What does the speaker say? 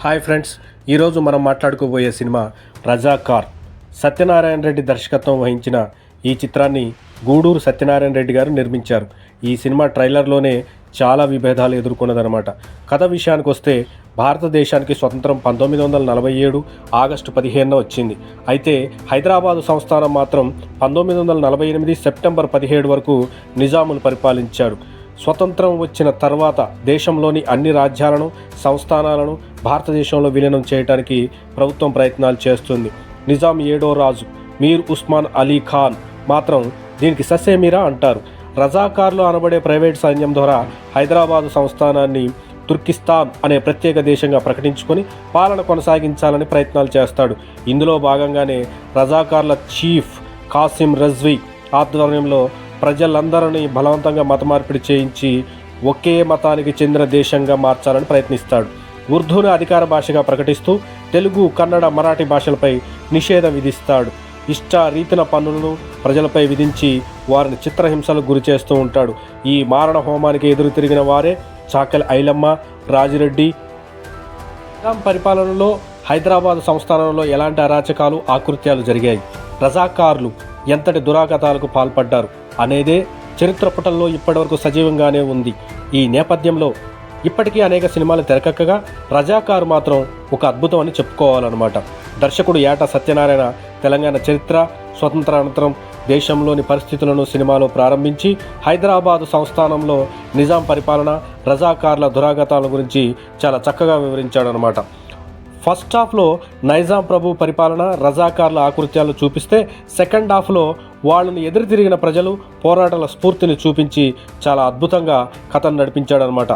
Hi friends, ఈరోజు మనం మాట్లాడుకోబోయే cinema Razakar. Satyanarayana Reddy దర్శకత్వం వహించిన ఈ చిత్రాన్ని గూడూరు సత్యనారాయణ రెడ్డి గారు నిర్మించారు. ఈ సినిమా ట్రైలర్లోనే చాలా విభేదాలు ఎదుర్కొన్నదనమాట. కథ విషయానికి వస్తే భారతదేశానికి స్వతంత్రం 1947 ఆగస్టు 15న వచ్చింది. అయితే హైదరాబాదు సంస్థానం మాత్రం 1948 సెప్టెంబర్ 17 వరకు నిజాములు పరిపాలించాడు. స్వతంత్రం వచ్చిన తర్వాత దేశంలోని అన్ని రాజ్యాలను, సంస్థానాలను భారతదేశంలో విలీనం చేయడానికి ప్రభుత్వం ప్రయత్నాలు చేస్తుంది. నిజాం 7వ రాజు మీర్ ఉస్మాన్ అలీ ఖాన్ మాత్రం దీనికి ససేమిరా అంటారు. రజాకార్లు అనబడే ప్రైవేట్ సైన్యం ద్వారా హైదరాబాదు సంస్థానాన్ని తుర్కిస్తాన్ అనే ప్రత్యేక దేశంగా ప్రకటించుకొని పాలన కొనసాగించాలని ప్రయత్నాలు చేస్తాడు. ఇందులో భాగంగానే రజాకార్ల చీఫ్ కాసిం రజ్వీ ఆధ్వర్యంలో ప్రజలందరినీ బలవంతంగా మత మార్పిడి చేయించి ఒకే మతానికి చెందిన దేశంగా మార్చాలని ప్రయత్నిస్తాడు. ఉర్దూను అధికార భాషగా ప్రకటిస్తూ తెలుగు, కన్నడ, మరాఠీ భాషలపై నిషేధం విధిస్తాడు. ఇష్టారీతిన పన్నులను ప్రజలపై విధించి వారిని చిత్రహింసలకు గురి చేస్తూ ఉంటాడు. ఈ మారణ హోమానికి ఎదురు తిరిగిన వారే చాకలి ఐలమ్మ, రాజిరెడ్డి. నిజాం పరిపాలనలో హైదరాబాదు సంస్థానంలో ఎలాంటి అరాచకాలు, ఆకృత్యాలు జరిగాయి, రజాకార్లు ఎంతటి దురాగతాలకు పాల్పడ్డారు అనేదే చరిత్ర పుటల్లో ఇప్పటివరకు సజీవంగానే ఉంది. ఈ నేపథ్యంలో ఇప్పటికీ అనేక సినిమాలు తెరకెక్కగా రజాకార్ మాత్రం ఒక అద్భుతం అని చెప్పుకోవాలన్నమాట. దర్శకుడు ఏట సత్యనారాయణ తెలంగాణ చరిత్ర, స్వతంత్రానంతరం దేశంలోని పరిస్థితులను సినిమాలో ప్రారంభించి హైదరాబాదు సంస్థానంలో నిజాం పరిపాలన, రజాకార్ల దురాగతాల గురించి చాలా చక్కగా వివరించాడనమాట. ఫస్ట్ హాఫ్లో నైజాం ప్రభు పరిపాలన, రజాకార్ల ఆకృత్యాలు చూపిస్తే సెకండ్ హాఫ్లో వాళ్ళని ఎదురు తిరిగిన ప్రజలు, పోరాటాల స్ఫూర్తిని చూపించి చాలా అద్భుతంగా కథను నడిపించాడనమాట.